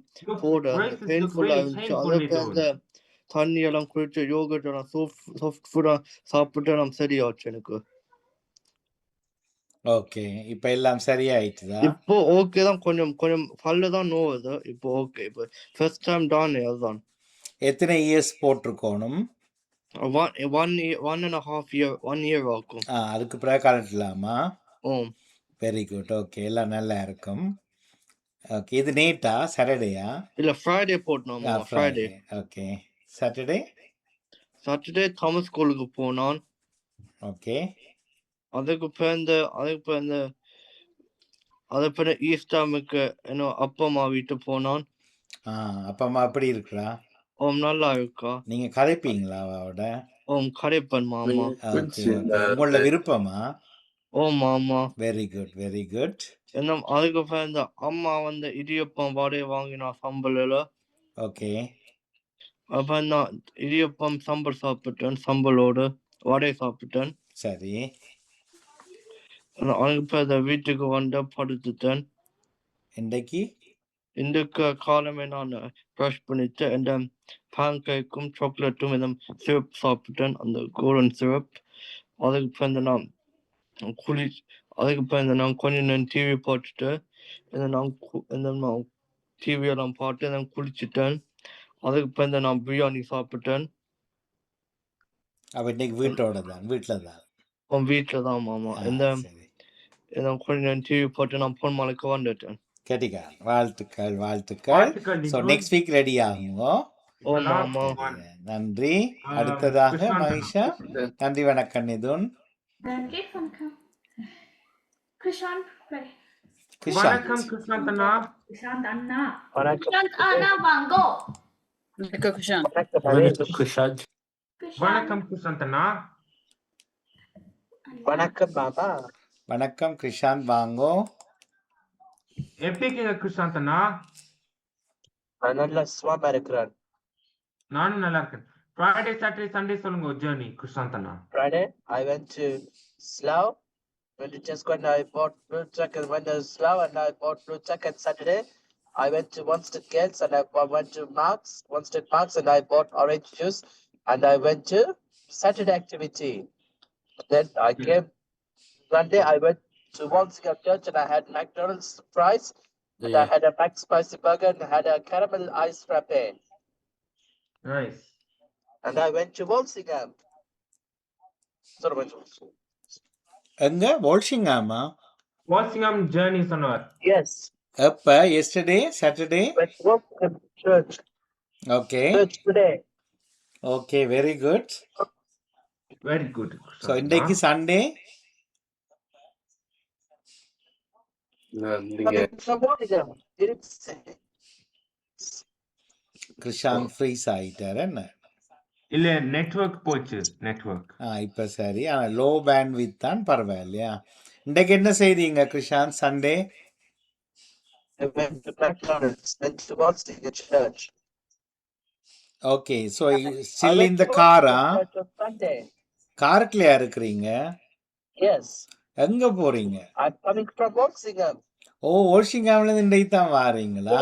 போட. அந்த Braces look பெயின்ஃபுல்லா really இருந்துச்சு. painful, அதை பேர்ந்த Nidun. தண்ணி எல்லாம் குடிச்சு யோகட் எல்லாம் சாஃப்ட் ஃபுட்டா சாப்பிட்டு நம்ம சரியாச்சு எனக்கு. ஓகே. இப்ப எல்லாம் சரியாயிட்டுதா? இப்போ ஓகே தான். கொஞ்சம் கொஞ்சம் பல்லு தான் நோவுது. இப்போ ஓகே. இப்போ ஃபர்ஸ்ட் டைம் தானே அதுதான். எத்தனை இயர்ஸ் போட்டிருக்கோணும்? 1.5 year 1 year ஆகும். அதுக்கு பிறகு கலட்டலாமா? Very good. ஓகே, எல்லாம் நல்லா இருக்கும். ஓகே, இது நேட்டா சாட்டர்டேயா? இல்ல ஃப்ரைடே போட்டோம். ஃப்ரைடே. ஓகே. சாட்டர்டே தாமஸ் ஸ்கூலுக்கு போனான். ஓகே. அதுக்கு பிறந்த ஈஸ்டர்முக்கு என்ன அப்பா அம்மா வீட்டு போனான். அப்பா அம்மா எப்படி இருக்கிறா? நல்லா இருக்கா. நீங்க கதைப்பீங்களா அவட? கதைப்பன் மாமா. உங்களோட விருப்பமா? மாமா. Very good very good. அதுக்கு பிறந்த அம்மா இடியப்பம் வடை வாங்கினா சம்பளில். ஓகே. அப்ப நான் இடியப்பம் சம்பல் சாப்பிட்டேன். சம்பளோடு வடை சாப்பிட்டேன். சரி. அதுக்கு பிறந்த வீட்டுக்கு படுத்துட்டேன். இன்றைக்கு காலமே நான் ப்ரஷ் பண்ணிட்டு இந்த பேன்கேக்கும் சாக்லேட்டும் இந்த சிரப் சாப்பிட்டேன். அந்த கோல்டன் சிரப். அதுக்கு பிறந்த நான் கொஞ்ச நேரம் டிவி பார்த்துட்டு நான் டிவியெல்லாம் பார்த்து நான் குளிச்சுட்டேன். அதுக்கு பிறந்த நான் பிரியாணி சாப்பிட்டேன். வீட்டில் தான் மாமா. கொஞ்ச நேரம் டிவி பார்த்து நான் பொன் மலைக்கு வந்துட்டேன். கேட்டிக்கா. வாழ்த்துக்கள். ஸோ நெக்ஸ்ட் வீக் ரெடி ஆகுங்க. மாமா. நன்றி. அடுத்ததாக மகிஷா. நன்றி, வணக்கம் நிதுன். நன்றி, வணக்கம். கிருஷாந்த் வணக்கம் கிருஷாந்த் அண்ணா. கிருஷாந்த் அண்ணா வாங்கோ. வணக்கம் கிருஷாந்த். வணக்கம் கிருஷாந்த் அண்ணா. வணக்கம் பாபா. வணக்கம் கிருஷாந்த் வாங்கோ. எப்படி இருக்கீங்க கிருஷாந்த் அண்ணா? நல்லா சுவாமா இருக்கிறான். நானும் நல்லா இருக்கேன். ஃப்ரைடே சாட்டர்டே சண்டே சொல்லுங்க journey Krishanth Anna. Friday I went to Slough. Went to Tesco and I bought blue check and went to Slough and I bought blue check. And Saturday I went to Wanstead Gales and I went to Wanstead Marks and I bought orange juice and I went to Saturday activity. Then I came Sunday I went to Walsingham Church and I had McDonald's fries and I had a Mac spicy burger and I had a caramel ice frappe. Nice. And I went to Walsingham. எங்க? வால்சிங்காமா? வால்சிங்கம் journey சொன்னார். Yes. எப்ப? yesterday Saturday? Church. Okay. Church today. Okay, very good. Very good. So இன்னைக்கு Sunday. Krishanth freeze ஆயிட்டார் என்ன? இல்ல network போச்சு. Network இப்ப சரி. ஆனா லோ பேண்ட் வித் தான், பரவாயில்லையா? இன்றைக்கு என்ன செய்தீங்க Krishanth Sunday? Okay. So still இந்த காரா? காருக்குலையா இருக்கிறீங்க? எங்க போறீங்க? ஓ, வால்சிங்காம்ல இருந்து இன்றைக்கு தான் வாரீங்களா?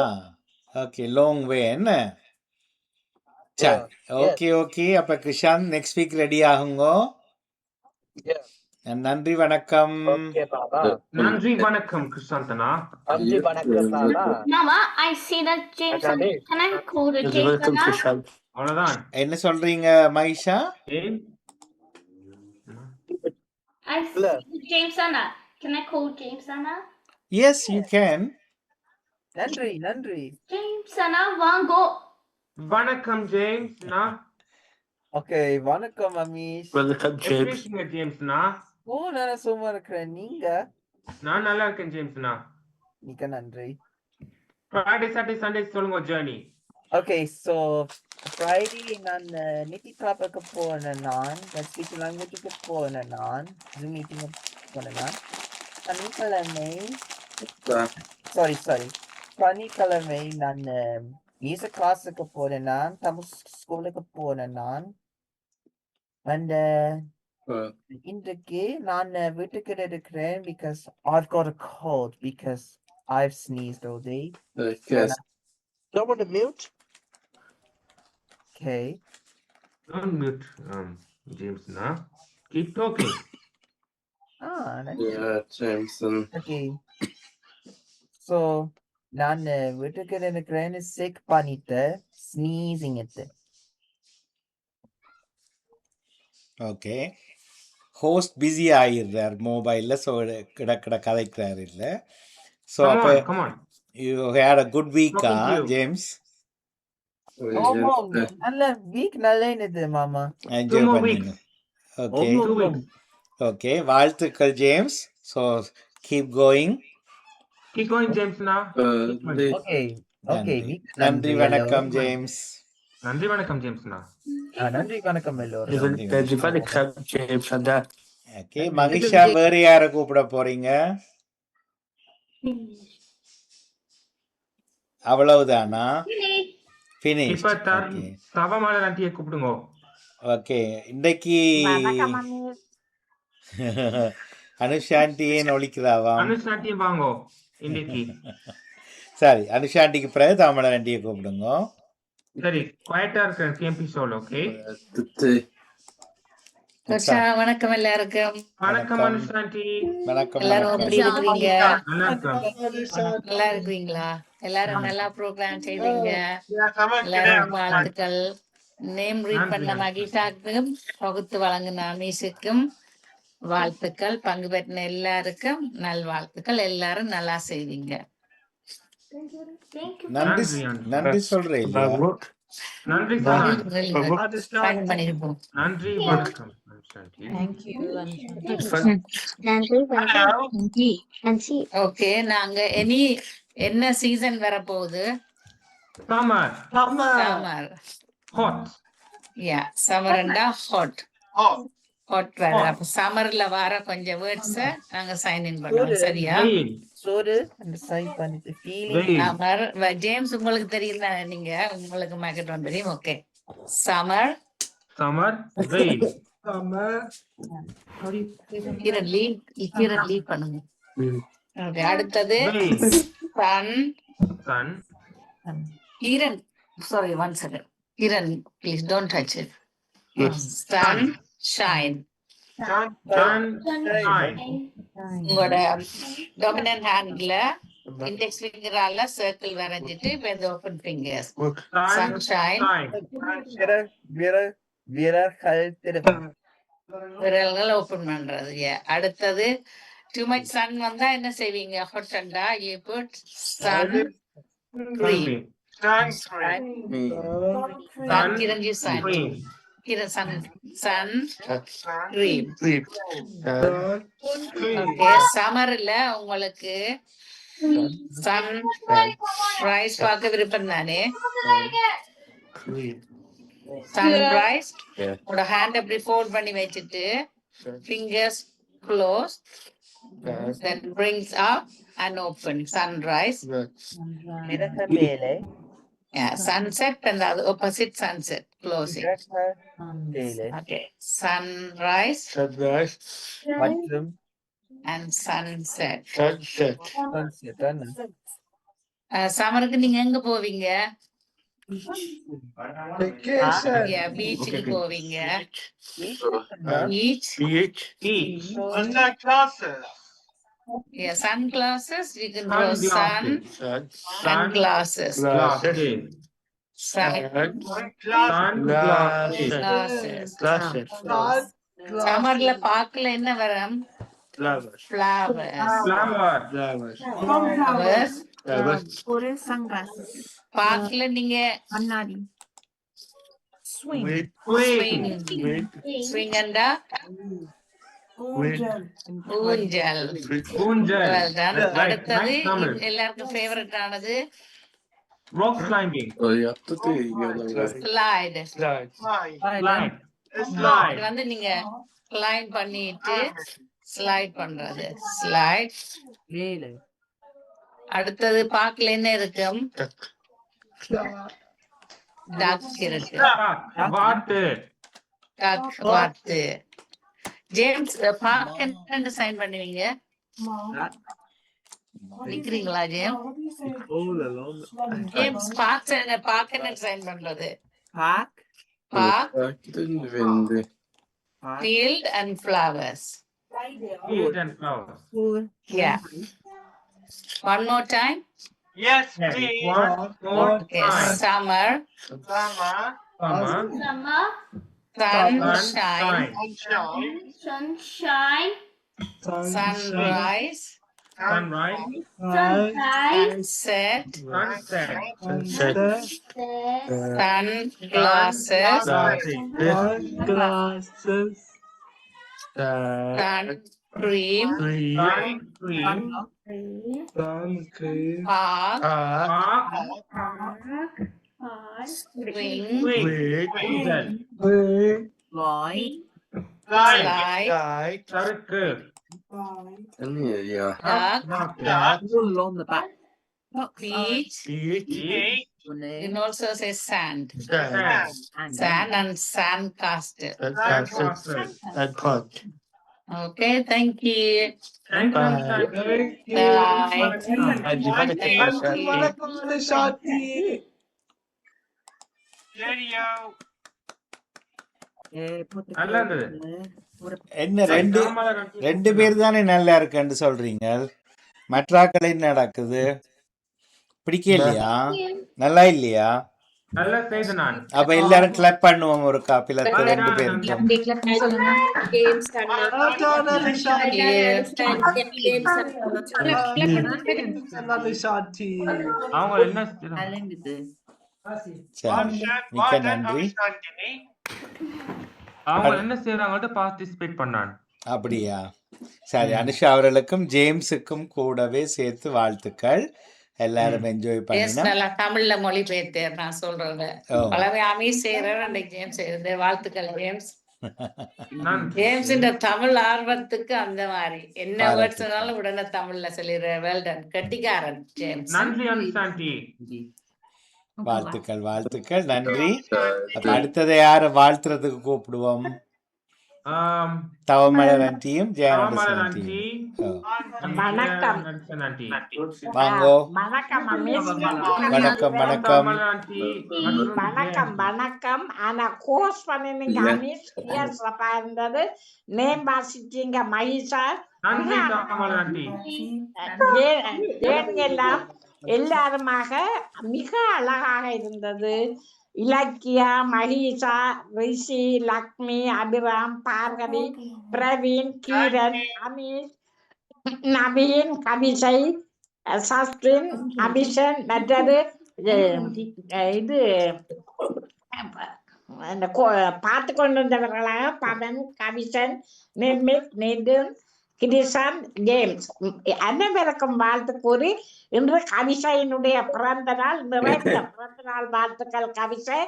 ஓகே, லாங் வே என்ன? சரி, ஓகே. அப்ப கிருஷாந்த் நெக்ஸ்ட் வீக் ரெடி ஆகுங்க. நன்றி, வணக்கம். நன்றி வணக்கம் கிருஷாந்த் அண்ணா. நன்றி வணக்கம் Baba. Mama, I see that James. Can I call the James? அவ்வளவுதான். என்ன சொல்றீங்க மகிஷா? I see James Anna. Can I call James Anna? Yes, you can. நன்றி. James Anna வாங்கோ. வணக்கம் ஜேம்ஸ் அண்ணா. ஓகே, வணக்கம் அமீஷ். வணக்கம் ஜேம்ஸ் அண்ணா. நான் சும்மா இருக்கிறேன். நீங்க? நான் நல்லா இருக்கேன் ஜேம்ஸ் அண்ணா. மிக்க நன்றி. ஃப்ரைடே சாட்டர்டே சண்டே சொல்லுங்க ஜர்னி. Okay, so Friday நான் நிதி காப்புக்கு போனேன் நான் ஸ்பீச் லாங்குவேஜுக்கு போனேன் நான் ஜூம் மீட்டிங் போனேன் நான் சனிக்கிழமை சனிக்கிழமை நான் மியூசிக் கிளாஸுக்கு போனேன் நான் தமிழ் ஸ்கூலுக்கு போனேன் நான் அந்த இன்றைக்கு நான் வீட்டுக்கு இருக்கிறேன் because I've got a cold because I've sneezed all day. Don't want to mute? Okay. Don't mute, James, now. Keep talking. Jameson. Okay. So, நான் வீட்டுக்கு இருக்கிறேன் சிக் பண்ணிட்டு ஸ்னீசிங் இது. ஓகே. ஹோஸ்ட் பிஸி ஆகிடுறார் மொபைலில். ஸோ கிட கதைக்கிறார் இல்லை. ஸோ அப்போ you had a good வீக்கா ஜேம்ஸ்? நல்ல வீக் நல்ல இது மாமா. என்ஜாய் பண்ணீங்க. ஓகே ஓகே, வாழ்த்துக்கள் James. So keep going. Keep going, James, now. Okay. நன்றி வணக்கம் ஜேம்ஸ். நன்றி வணக்கம் ஜேம்ஸ். நன்றி வணக்கம் எல்லோரும். ஓகே, மகிஷா வேற யார கூப்பிட போறீங்க? அவ்வளவுதானா? Finish. இப்ப தவமால ஆண்டியை கூப்பிடுங்க. ஓகே, இன்னைக்கு அனுஷாண்டி ஏன் ஒழிக்குதாவா? அனுஷாண்டி வாங்கோ இன்னைக்கு. சரி, அனுஷாண்டிக்கு பிறகு தாமலை ஆண்டியை கூப்பிடுங்க. சரி, குவைட்டா இருக்க கேம்பி ஷோல. ஓகே, வணக்கம் எல்லாருக்கும். வணக்கம் அனுஷாண்டி. வணக்கம். எல்லாரும் எப்படி இருக்கிறீங்க? வணக்கம். நல்லா இருக்கிறீங்களா? எல்லாரும் நல்லா ப்ரோக்ராம் செய்வீங்க. எல்லாரும் வாழ்த்துக்கள். நேம் ரீட் பண்ண மகிஷாக்கும் தொகுத்து வழங்கின அமீஷுக்கும் வாழ்த்துக்கள். பங்கு பெற்ற எல்லாருக்கும் நல்வாழ்த்துக்கள். எல்லாரும் நல்லா செய்வீங்க. நன்றி நன்றி சொல்றேன். நன்றி பண்ணிருப்போம். நன்றி வணக்கம். ஓகே, நாங்க என்ன சீசன் வரப்போகுது? சம்மர். சம்மர். ஹாட். யா, சம்மர்ண்டா ஹாட். ஹாட் வர. அப்ப சம்மர்ல வர கொஞ்சம் வேர்ட்ஸ் நாங்க சைன் இன் பண்ணுவோம். சரியா? சோறு அந்த சைன் பண்ணிட்டு ஃபீலிங். சம்மர் ஜேம்ஸ் உங்களுக்கு தெரியும் தானே? நீங்க உங்களுக்கு மேக்கெட் தெரியும். Okay, summer. சம்மர் வெயில். சம்மர் கிரண் லீட் பண்ணுங்க. ஓகே, அடுத்தது sun. Sun. Kiran, sorry, 1 second. Kiran, please don't touch it. Sun, shine. உங்களோட டாமினன்ட் ஹேண்ட்ல இண்டெக்ஸ் ஃபிங்கரால சர்க்கிள் வரைஞ்சிட்டு இப்ப இந்த ஓபன் ஃபிங்கர்ஸ் சன்ஷைன் விரல்கள் ஓபன் பண்றது. அடுத்தது டூ மச் சன் வந்தா என்ன செய்வீங்க? ஹாட் சண்டா you put sun cream. Kiran ji sun. Kiran sun cream. Okay, summerல உங்களுக்கு சன் ரைஸ் பார்க்க விருப்பம் தானே? சன்ரைஸ். உங்களோட ஹேண்ட் அப்படி ஃபோல்ட் பண்ணி வச்சுட்டு fingers close, then brings up and open. Sunrise. Yeah, sunset and the opposite sunset closing. Okay, sunrise and sunset. சம்மருக்கு நீங்க எங்க போவீங்க? பீச்சுக்கு போவீங்க. Yeah, sunglasses. You can draw sun and glasses. Summerல பாக்கல என்ன வரும்? Flowers. ஒரு sunglasses. பாக்கல நீங்க கண்ணாடி. Swing. Swing and ஊஞ்சல். அடுத்தது எல்லாருக்கும் ஃபேவரட் ஆனது Rock climbing. Slide. Slide. இது வந்து நீங்க climb பண்ணிட்டு ஸ்லைட் பண்றது. ஸ்லைட். அடுத்தது பார்க்கல என்ன இருக்கும்? டக் இருக்கு. வாத்து. டக் வாத்து. ஜேம்ஸ் பார்க்க என்ன சைன் பண்ணுவீங்க? நிக்கிறீங்களா ஜேம்ஸ்? ஜேம்ஸ் பார்க்க என்ன சைன் பண்றது? Park, field and flowers. Field and flowers. Yeah. One more time. Yes, please. One more Yes. time. Summer, Summer. sunshine, Sunshine. sunrise, Sunrise. sunset, Sunset. sunglasses, sun cream, park, swing, slide, Circle. duck, beach. You can also say sand. Sand and sandcastle. Okay, thank you. Thank you. Bye. நல்லா இருந்தது. என்ன ரெண்டு பேர் தானே நல்லா இருக்குன்னு சொல்றீங்க, மற்றாக்கள் என்ன நடக்குது? பிடிக்கலையா? நல்லா இல்லையா? நல்லா செய்து நான். அப்ப எல்லாரும் கிளப் பண்ணுவோம் ஒரு காப்பிலத்து ரெண்டு பேருக்கும். அவங்க என்ன மிக்க நன்றி. அவங்க என்ன செய்யறாங்கன்னு பார்ட்டிசிபேட் பண்ணான். அப்படியா? சரி, அனுஷா அவர்களுக்கும் ஜேம்ஸுக்கும் கூடவே சேர்த்து வாழ்த்துக்கள். எல்லாரும் என்ஜாய் பண்ணினா. நல்லா தமிழ்ல மொழி பெயர்த்தேன் நான் சொல்றேன். பலவே அமீஸ் செய்யறேன், அன்றைக்கு ஜேம்ஸ் செய்யறது. வாழ்த்துக்கள் ஜேம்ஸ். ஜேம்ஸ் இந்த தமிழ் ஆர்வத்துக்கு அந்த மாதிரி என்ன வேர்ட்ஸ் சொன்னாலும் உடனே தமிழ்ல சொல்லிடுற. வெல்டன், கெட்டிக்காரன் ஜேம்ஸ். நன்றி அனுஷாண்டி. வாழ்த்துக்கள் வாழ்த்துக்கள், நன்றி. அடுத்ததை யார வாழ்த்துறதுக்கு கூப்பிடுவோம்? தவமலர் ஆண்டியும் ஜெயநடேசன் ஆண்டியும். வணக்கம். வாங்கோ. வணக்கம் வணக்கம் வணக்கம் வணக்கம் வணக்கம். ஆனா கோர்ஸ் பண்ணினீங்க அமீஸ், சிறப்பா இருந்தது. நேம் வாசிச்சீங்க மகிஷா. எல்லாம் எல்லாருமாக மிக அழகாக இருந்தது. இலக்கியா, மகிஷா, ரிஷி, லக்ஷ்மி, அபிராம், பார்கவி, பிரவீன், கீரன், அமீஷ், நவீன், கவிசை, சஸ்டின், அபிஷன், மற்றது இது பார்த்து கொண்டிருந்தவர்களாக பவன், கவிசன், நிர்மித், நிதின், கிரிசன், ஜேம்ஸ் அனைவருக்கும் வாழ்த்து கூறி, இன்று கவிசையினுடைய பிறந்த நாள், நிறைந்த பிறந்த நாள் வாழ்த்துக்கள் கவிசை.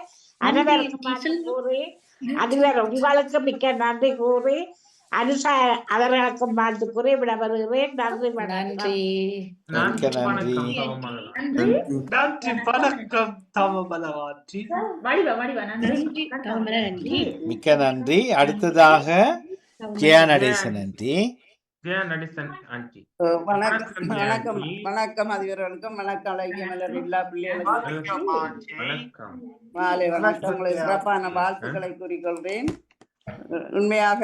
அனைவருக்கும் வாழ்த்து கூறி, அதுவரை உங்களுக்கு மிக்க நன்றி கூறி, அனுஷா அவர்களுக்கும் வாழ்த்து கூறி விட வருகிறேன். நன்றி நன்றி. மிக்க நன்றி. அடுத்ததாக ஜெயநடேசன் ஆண்டி. வணக்கம் வணக்கம் அதிபர்களுக்கும் வணக்கம். அழகியமலர் எல்லா பிள்ளைகளுக்கும் மாலை வணக்கங்களை சிறப்பான வாழ்த்துக்களை கூறிக்கொள்கிறேன். உண்மையாக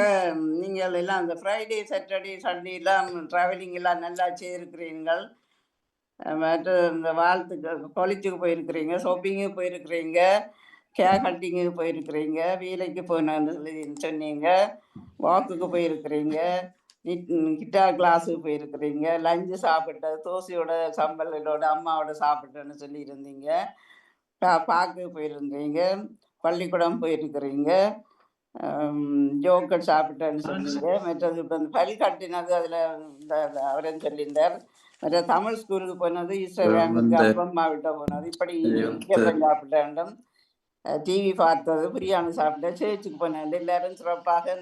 நீங்கள் எல்லாம் இந்த ஃப்ரைடே, சாட்டர்டே, சண்டே எல்லாம் ட்ராவலிங் எல்லாம் நல்லா செய்திருக்கிறீர்கள். மற்ற இந்த வாழ்த்துக்கள், காலேஜுக்கு போயிருக்கிறீங்க, ஷாப்பிங்கு போயிருக்கிறீங்க, கேர் கட்டிங்கு போயிருக்கிறீங்க, வேலைக்கு போனேன்னு சொன்னீங்க, வாக்குக்கு போயிருக்கிறீங்க, கிட்டார் கிளாஸுக்கு போயிருக்கிறீங்க, லஞ்சு சாப்பிட்ட தோசையோட சம்பளோட அம்மாவோட சாப்பிட்டேன்னு சொல்லியிருந்தீங்க, பார்க்கு போயிருந்தீங்க, பள்ளிக்கூடம் போயிருக்கிறீங்க, ஜோக்கர் சாப்பிட்டேன்னு சொன்னீங்க. மற்றது இப்போ இந்த பல் கட்டினது அதில் அவரன்னு சொல்லியிருந்தார். மற்ற தமிழ் ஸ்கூலுக்கு போனது, ஈஸ்டர் வேண்டுக்கு அப்பம் மாவிட்ட போனது, இப்படி இடியப்பம் சாப்பிட்டேன். டிவி பார்த்தது, பிரியாணி சாப்பிட்டேன், சேர்ச்சுக்கு போனேன். எல்லாரும் சிறப்பாக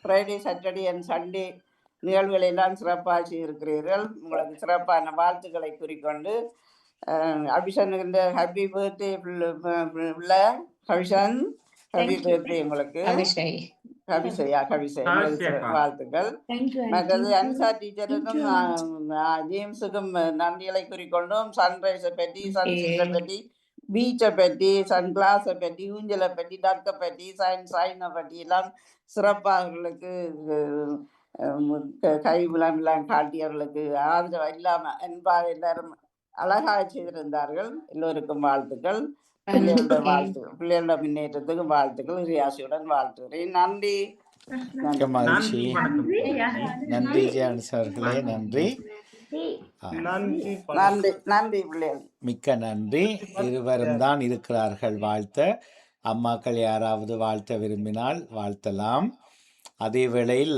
ஃப்ரைடே சாட்டர்டே அண்ட் சண்டே நிகழ்வுகளை எல்லாம் சிறப்பாக செய்திருக்கிறீர்கள். உங்களுக்கு சிறப்பான வாழ்த்துக்களை கூறிக்கொண்டு அபிஷனுக்கு ஹாப்பி பர்த்டே பிள்ளை கவிஷன், ஹாப்பி பர்த்டே உங்களுக்கு. கவிஷை வாழ்த்துக்கள். மற்றது அன்சா டீச்சருக்கும் ஜேம்ஸுக்கும் நன்றிகளை கூறிக்கொண்டும் சன்ரைஸை பற்றி, சன்செட்டை பற்றி, பீச்சை பற்றி, சன் கிளாஸை பற்றி, ஊஞ்சலை பற்றி, டக்கை பற்றி, சைனை பற்றி எல்லாம் சிறப்பாக அவர்களுக்கு கைவிளம் காட்டியவர்களுக்கு ஆதரவு இல்லாமல் என்பாக எல்லாரும் அழகாக செய்திருந்தார்கள். எல்லோருக்கும் வாழ்த்துக்கள். பிள்ளைகளோட முன்னேற்றத்துக்கு வாழ்த்துக்கள். ரியாசியுடன் வாழ்த்துகிறேன். நன்றி. மகிழ்ச்சி. நன்றி ஜான்ஸ் அவர்களே, நன்றி. நன்றி பிள்ளைகள், மிக்க நன்றி. இருவரும் தான் இருக்கிறார்கள் வாழ்த்த. அம்மாக்கள் யாராவது வாழ்த்த விரும்பினால் வாழ்த்தலாம். அதே வேளையில்